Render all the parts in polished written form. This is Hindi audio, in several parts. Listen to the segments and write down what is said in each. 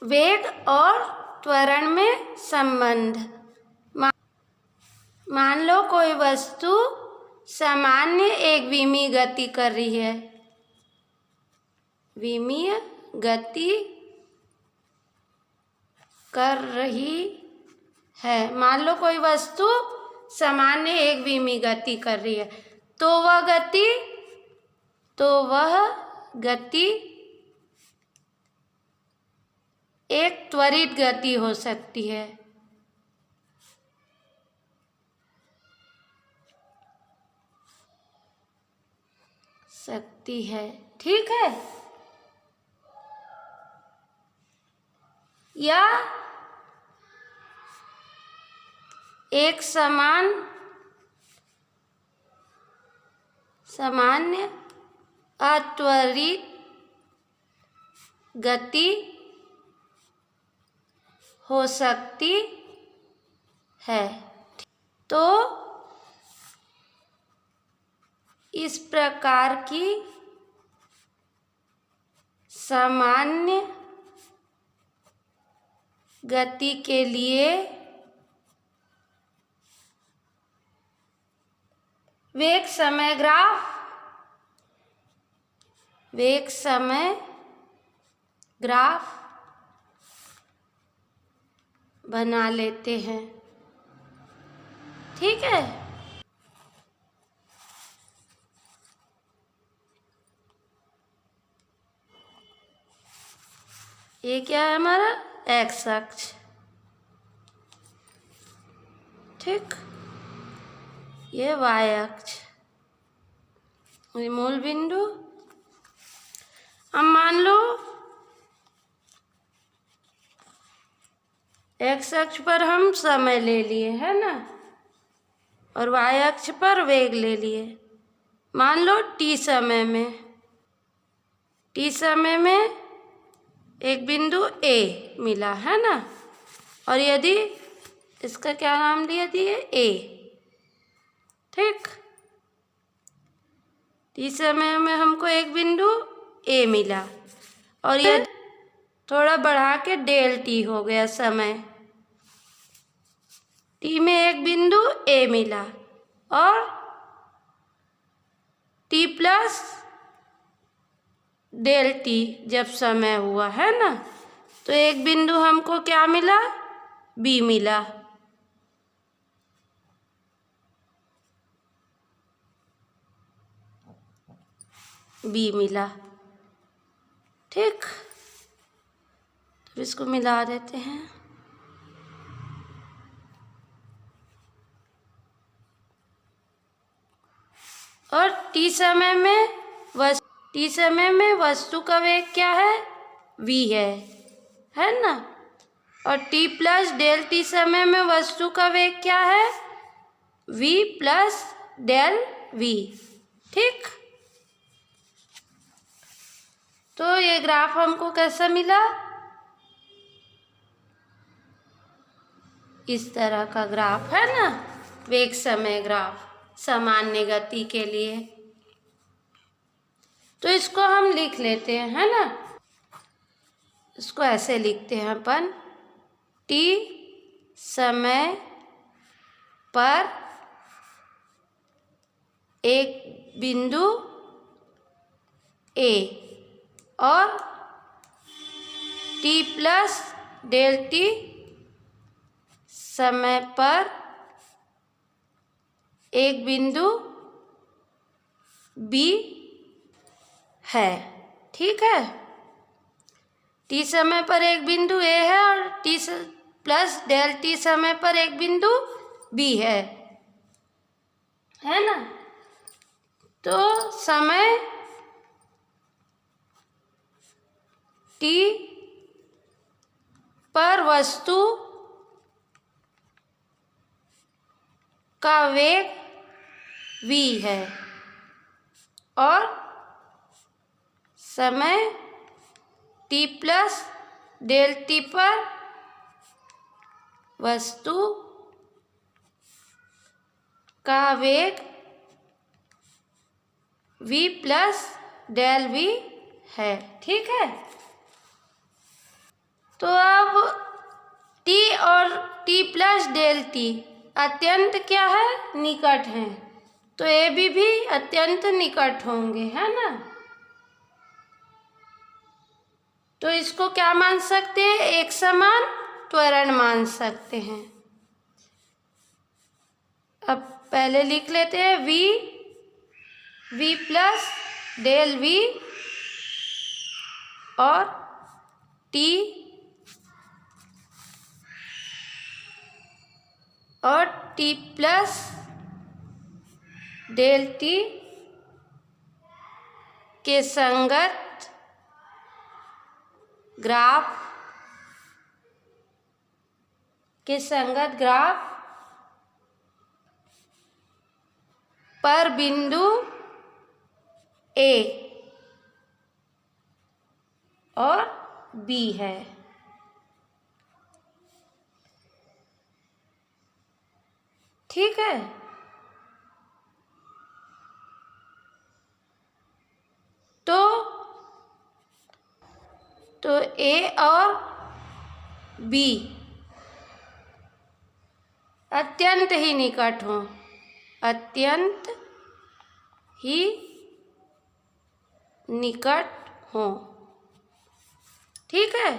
वेग और त्वरण में संबंध। मान लो कोई वस्तु सामान्य एक विमीय गति कर रही है। विमीय गति कर रही है। मान लो कोई वस्तु सामान्य एक विमीय गति कर रही है, तो वह गति एक त्वरित गति हो सकती है। ठीक है। या एक सामान्य अत्वरित गति हो सकती है। तो इस प्रकार की सामान्य गति के लिए वेग समय ग्राफ बना लेते हैं। ठीक है। ये क्या है हमारा एक्स अक्ष। ठीक। ये वाई अक्ष, मूल बिंदु। अब मान लो एक्स अक्ष पर हम समय ले लिए, है ना, और वाई अक्ष पर वेग ले लिए। मान लो टी समय में एक बिंदु ए मिला, है ना, और यदि इसका क्या नाम लिया दिए ए। ठीक। टी समय में हमको एक बिंदु ए मिला, और यदि थोड़ा बढ़ा के डेल टी हो गया समय। टी में एक बिंदु ए मिला और टी प्लस डेल टी जब समय हुआ, है ना, तो एक बिंदु हमको क्या मिला, बी मिला। ठीक। तो इसको मिला देते हैं। और टी समय में वस्तु का वेग क्या है, v है ना, और टी प्लस डेल टी समय में वस्तु का वेग क्या है, v प्लस डेल v। ठीक। तो ये ग्राफ हमको कैसा मिला, इस तरह का ग्राफ, है ना, वेग समय ग्राफ सामान्य गति के लिए। तो इसको हम लिख लेते हैं, है ना। इसको ऐसे लिखते हैं अपन, टी समय पर एक बिंदु ए और टी प्लस डेल टी समय पर एक बिंदु बी है। ठीक है। टी समय पर एक बिंदु ए है और टी प्लस डेल टी समय पर एक बिंदु बी है ना। तो समय टी पर वस्तु का वेग v है और समय t प्लस डेल टी पर वस्तु का वेग v प्लस डेल v है। ठीक है। तो अब टी और टी प्लस डेल टी अत्यंत क्या है, निकट हैं, तो ए बी भी अत्यंत निकट होंगे, है ना। तो इसको क्या मान सकते हैं, एक समान त्वरण मान सकते हैं। अब पहले लिख लेते हैं वी प्लस डेल वी और टी प्लस डेल टी के संगत ग्राफ पर बिंदु ए और बी है। ठीक है, तो ए और बी अत्यंत ही निकट हों, अत्यंत ही निकट हों। ठीक है,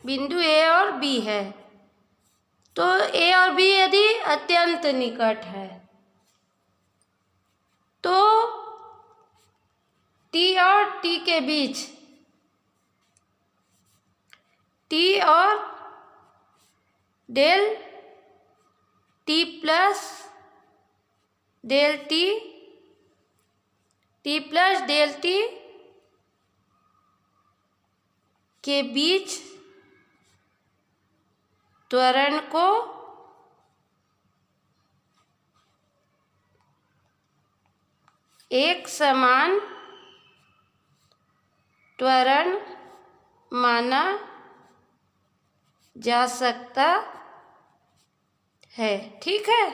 बिंदु ए और बी है, तो ए और बी यदि अत्यंत निकट है तो टी और टी के बीच, टी और del T plus del T, T plus del T के बीच त्वरण को एक समान त्वरण माना जा सकता है। ठीक है,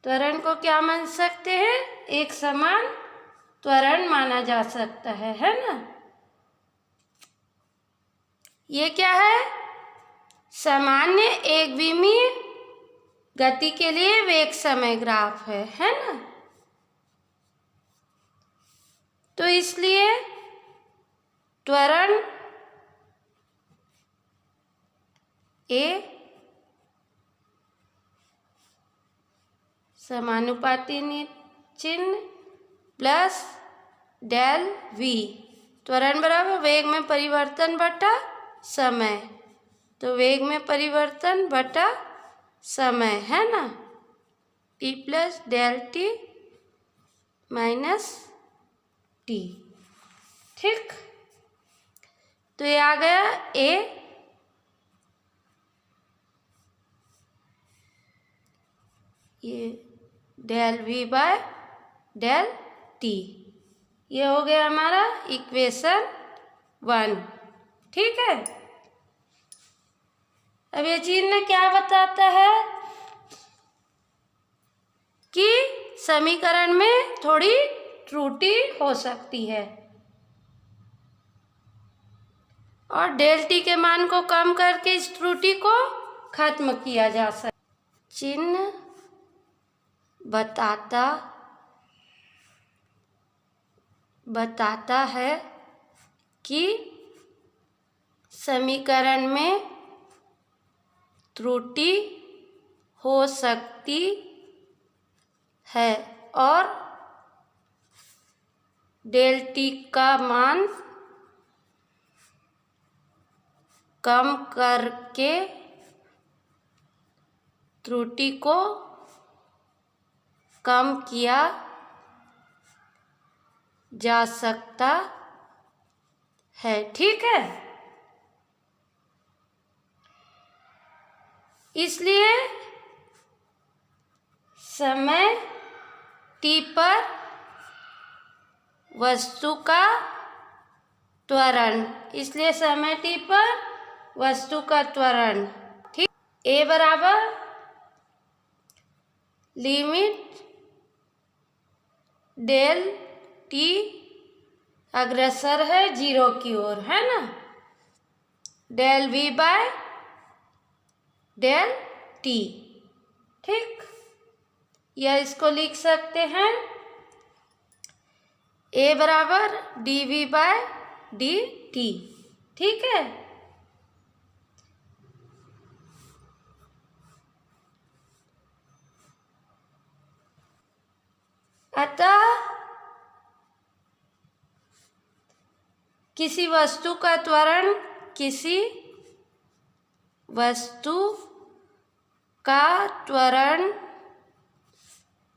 त्वरण को क्या मान सकते हैं, एक समान त्वरण माना जा सकता है ना। ये क्या है, सामान्य एकविमीय गति के लिए वेग समय ग्राफ है ना। तो इसलिए त्वरण ए समानुपाती चिन्ह प्लस डेल वी, त्वरण बराबर वेग में परिवर्तन बटा समय, तो वेग में परिवर्तन बटा समय है ना, T plus del T minus T. ठीक, तो ये आ गया ए, ये del V by del T, ये हो गया हमारा इक्वेशन 1। ठीक है, अब ये चिन्ह क्या बताता है कि समीकरण में थोड़ी त्रुटि हो सकती है और डेल टी के मान को कम करके इस त्रुटि को खत्म किया जा सकता। चिन्ह बताता है कि समीकरण में त्रुटि हो सकती है और डेल टी का मान कम करके त्रुटि को कम किया जा सकता है। ठीक है, इसलिए समय टी पर वस्तु का त्वरण, इसलिए समय टी पर वस्तु का त्वरण। ठीक, ए बराबर लिमिट डेल टी अग्रसर है जीरो की ओर, है ना। Del V by del T, ठीक। या इसको लिख सकते हैं A बराबर dV बाय dt, ठीक है। अतः किसी वस्तु का त्वरण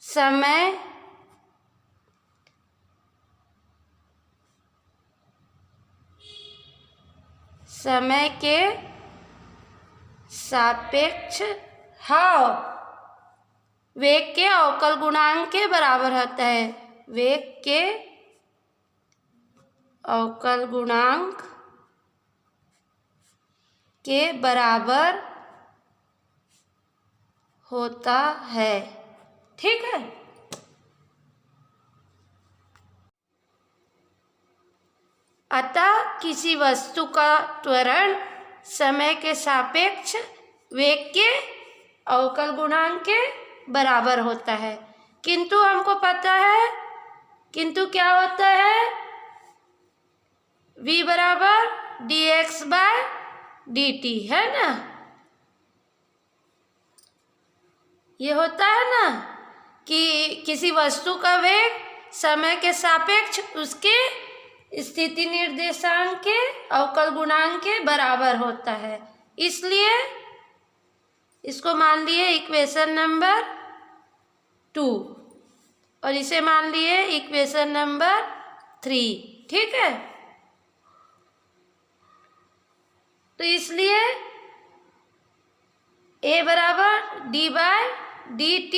समय के सापेक्ष वेग के अवकल गुणांक के बराबर होता है। वेग के अवकल गुणांक के बराबर होता है, ठीक है। अतः किसी वस्तु का त्वरण समय के सापेक्ष वेग के अवकल गुणांक के बराबर होता है। किंतु हमको पता है, किंतु क्या होता है, v बराबर dx बाय dt, है ना। ये होता है ना कि किसी वस्तु का वेग समय के सापेक्ष उसके स्थिति निर्देशांक के अवकल गुणांक के बराबर होता है। इसलिए इसको मान लिए इक्वेशन नंबर 2 और इसे मान लिए इक्वेशन नंबर 3, ठीक है। तो इसलिए A बराबर d बाय dt,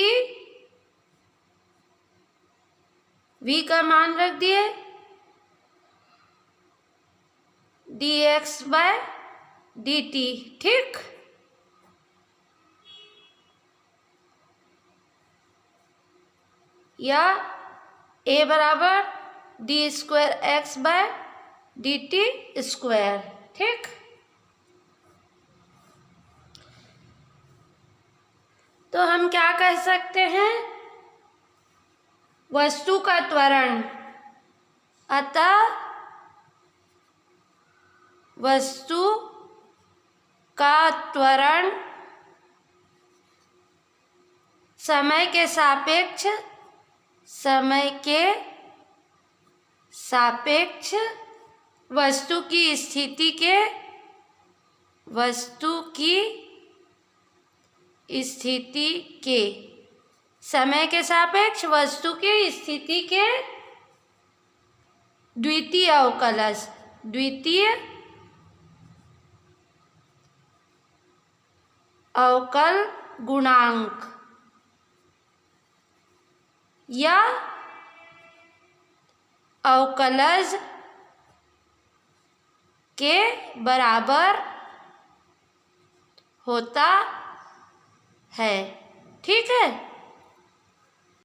v का मान रख दिए dx बाय dt, ठीक। या A बराबर d square x by dt square, ठीक। तो हम क्या कह सकते हैं, वस्तु का त्वरण, अतः वस्तु का त्वरण समय के सापेक्ष वस्तु की स्थिति के समय के सापेक्ष वस्तु की स्थिति के द्वितीय अवकल गुणांक या अवकलज के बराबर होता है, ठीक है।